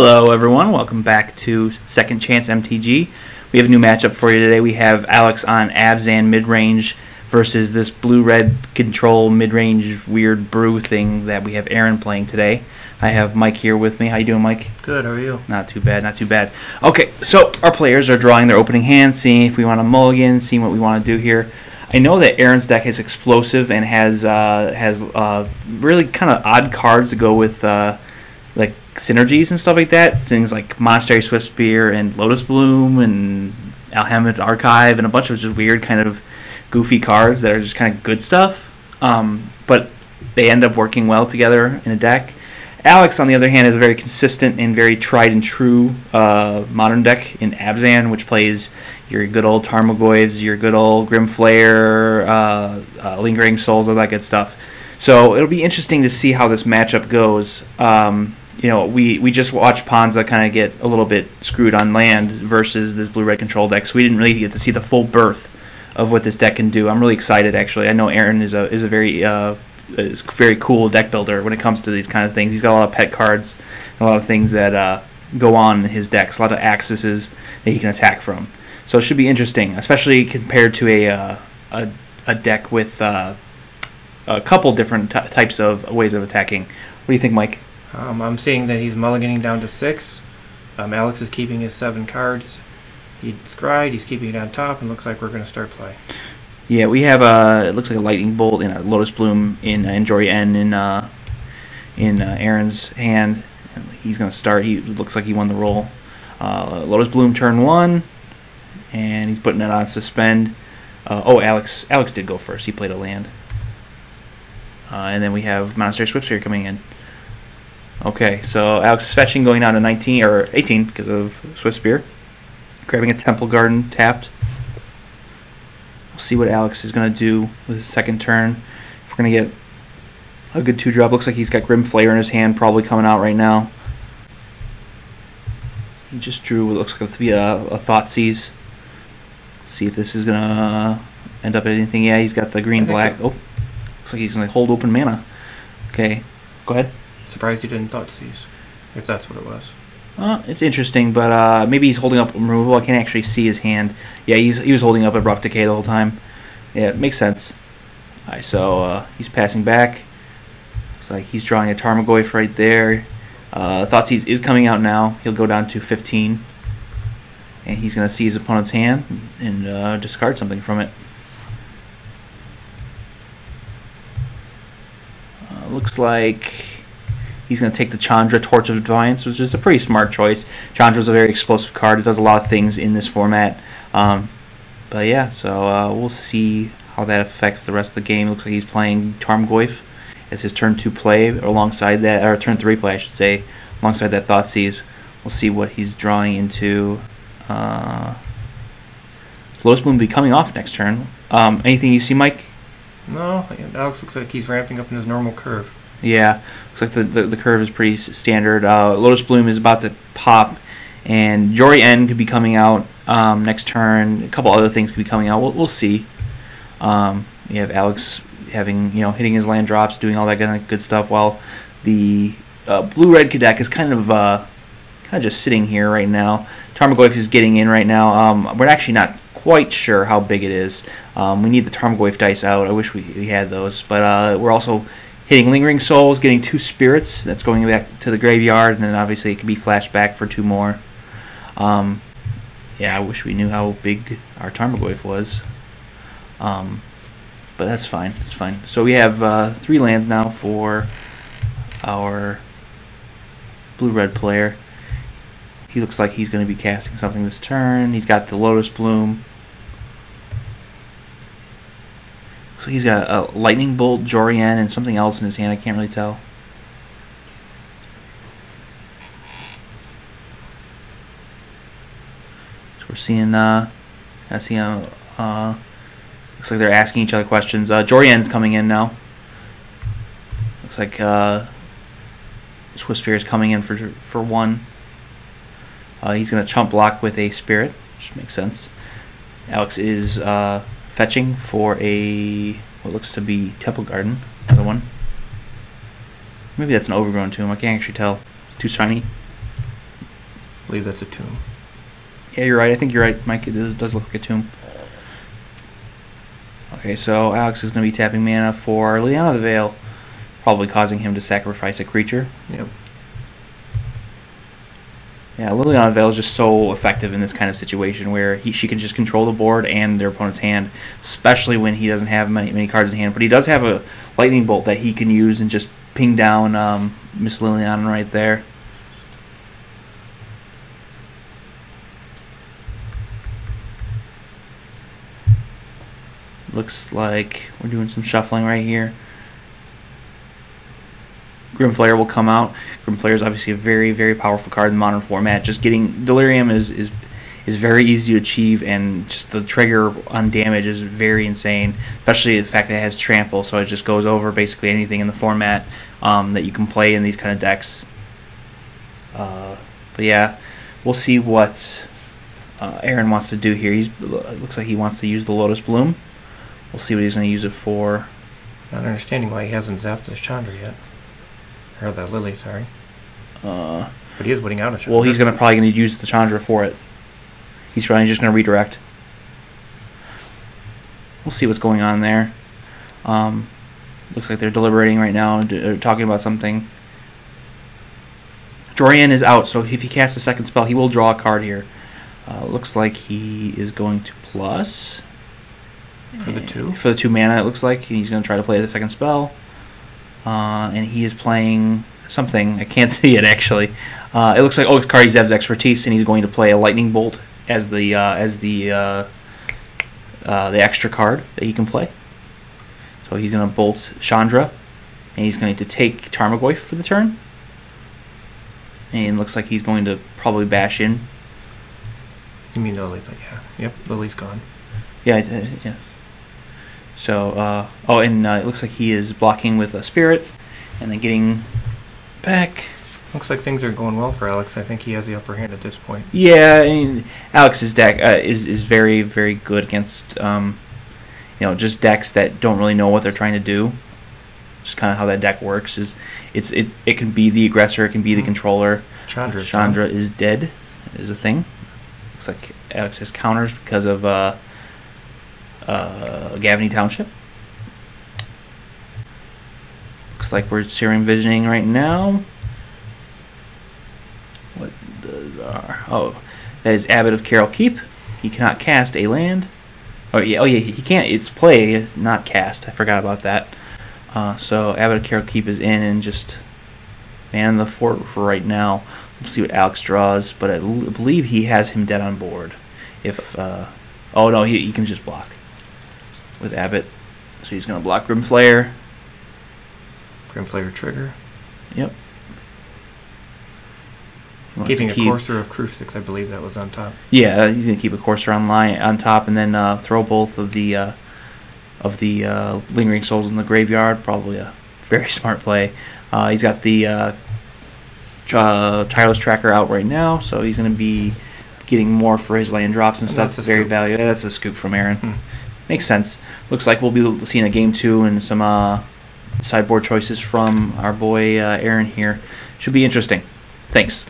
Hello everyone, welcome back to Second Chance MTG. We have a new matchup for you today. We have Alex on Abzan mid-range versus this blue-red control mid-range weird brew thing that we have Aaron playing today. I have Mike here with me. How you doing, Mike? Good, how are you? Not too bad, not too bad. Okay, so our players are drawing their opening hand, seeing if we want to mulligan, seeing what we want to do here. I know that Aaron's deck is explosive and has really kind of odd cards to go with like synergies and stuff like that. Things like Monastery Swiftspear and Lotus Bloom and Alhamid's Archive and a bunch of just weird kind of goofy cards that are just kind of good stuff. But they end up working well together in a deck. Alex, on the other hand, is a very consistent and very tried and true modern deck in Abzan, which plays your good old Tarmogoyfs, your good old Grimflayer, Lingering Souls, all that good stuff. So it'll be interesting to see how this matchup goes. You know, we just watched Ponza kind of get a little bit screwed on land versus this blue-red control deck, so we didn't really get to see the full birth of what this deck can do. I'm really excited, actually. I know Aaron is a very cool deck builder when it comes to these kind of things. He's got a lot of pet cards, a lot of things that go on in his decks, a lot of axes that he can attack from. So it should be interesting, especially compared to a deck with a couple different types of ways of attacking. What do you think, Mike? I'm seeing that he's mulliganing down to 6. Alex is keeping his 7 cards. He scryed, he's keeping it on top, and looks like we're going to start play. Yeah, we have it looks like a Lightning Bolt and a Lotus Bloom in Enjoy N in Aaron's hand. He's going to start. He looks like he won the roll. Lotus Bloom turn 1, and he's putting it on suspend. Alex did go first. He played a land. And then we have Monastery Swiftspear coming in. Okay, so Alex is fetching, going down to 19 or 18 because of Swiftspear. Grabbing a Temple Garden tapped. We'll see what Alex is going to do with his second turn. If we're going to get a good 2-drop. Looks like he's got Grimflayer in his hand, probably coming out right now. He just drew what looks like to be a Thoughtseize. See if this is going to end up at anything. Yeah, he's got the green-black. Oh, looks like he's going to hold open mana. Okay, go ahead. Surprised you didn't Thoughtseize, if that's what it was. It's interesting, but maybe he's holding up removal. I can't actually see his hand. Yeah, he was holding up Abrupt Decay the whole time. Yeah, it makes sense. All right, so he's passing back. Looks like he's drawing a Tarmogoyf right there. Thoughtseize is coming out now. He'll go down to 15. And he's going to see his opponent's hand and discard something from it. Looks like he's going to take the Chandra, Torch of Defiance, which is a pretty smart choice. Chandra's a very explosive card. It does a lot of things in this format. But yeah, so we'll see how that affects the rest of the game. Looks like he's playing Tarmogoyf as his turn 2 play, alongside that, or turn 3 play, I should say, alongside that Thoughtseize. We'll see what he's drawing into. Lotus Bloom will be coming off next turn. Anything you see, Mike? No, Alex looks like he's ramping up in his normal curve. Yeah, looks like the curve is pretty standard. Lotus Bloom is about to pop, and Jory N could be coming out next turn. A couple other things could be coming out. We'll see. We have Alex having, hitting his land drops, doing all that kind of good stuff, while the blue-red deck is kind of just sitting here right now. Tarmogoyf is getting in right now. We're actually not quite sure how big it is. We need the Tarmogoyf dice out. I wish we had those, but we're also hitting Lingering Souls, getting 2 spirits. That's going back to the graveyard, and then obviously it can be flashed back for 2 more. Yeah, I wish we knew how big our Tarmogoyf was. But that's fine. It's fine. So we have 3 lands now for our blue-red player. He looks like he's going to be casting something this turn. He's got the Lotus Bloom. So he's got a Lightning Bolt, Jorian, and something else in his hand. I can't really tell. So we're seeing, looks like they're asking each other questions. Jorian's coming in now. Looks like Swiftspear is coming in for 1. He's going to chump block with a Spirit, which makes sense. Alex is fetching for a what looks to be Temple Garden, another one. Maybe that's an Overgrown Tomb. I can't actually tell. Too shiny. believe that's a tomb. Yeah, you're right. I think you're right, Mike. It does look like a tomb. Okay, so Alex is going to be tapping mana for Liliana the Veil, probably causing him to sacrifice a creature. Yep. Yeah, Liliana the Veil is just so effective in this kind of situation where she can just control the board and their opponent's hand, especially when he doesn't have many cards in hand. But he does have a lightning bolt that he can use and just ping down Miss Liliana right there. Looks like we're doing some shuffling right here. Grimflayer will come out. Grimflayer is obviously a very, very powerful card in modern format. Just getting Delirium is very easy to achieve, and just the trigger on damage is very insane, especially the fact that it has Trample, so it just goes over basically anything in the format that you can play in these kind of decks. But yeah, we'll see what Aaron wants to do here. It looks like he wants to use the Lotus Bloom. We'll see what he's going to use it for. Not understanding why he hasn't zapped the Chandra yet. Or the Lily, sorry. But he is putting out a Chandra. Well, he's probably going to use the Chandra for it. He's probably just going to redirect. We'll see what's going on there. Looks like they're deliberating right now, talking about something. Jorian is out, so if he casts a second spell, he will draw a card here. Looks like he is going to plus. For the 2? For the 2 mana, it looks like. He's going to try to play the second spell. And he is playing something. I can't see it, actually. It looks like, it's Karizev's Expertise, and he's going to play a Lightning Bolt as the extra card that he can play. So he's going to bolt Chandra, and he's going to take Tarmogoyf for the turn. And it looks like he's going to probably bash in. You mean Lily, but yeah. Yep, Lily's gone. Yeah, yeah. So, it looks like he is blocking with a Spirit, and then getting back. Looks like things are going well for Alex. I think he has the upper hand at this point. Yeah, I mean, Alex's deck is very, very good against, just decks that don't really know what they're trying to do. Just kind of how that deck works. It can be the aggressor, it can be the controller. Chandra is dead, is a thing. Looks like Alex has counters because of Gavany Township. Looks like we're Searing Visioning right now. What does our... that is Abbot of Carroll Keep. He cannot cast a land. Oh yeah, he can't. It's play, it's not cast. I forgot about that. So Abbot of Carroll Keep is in and just man the fort for right now. We'll see what Alex draws, but I believe he has him dead on board. If oh no, he can just block with Abbot. So he's going to block Grimflayer. Grimflayer trigger. Yep. Keeping a Courser of Crucifix, I believe that was on top. Yeah, he's going to keep a Courser on top, and then throw both of the Lingering Souls in the graveyard. Probably a very smart play. He's got the Tireless Tracker out right now, so he's going to be getting more for his land drops and stuff. Very valuable. Yeah, that's a scoop from Aaron. Makes sense. Looks like we'll be seeing a game 2 and some sideboard choices from our boy Aaron here. Should be interesting. Thanks.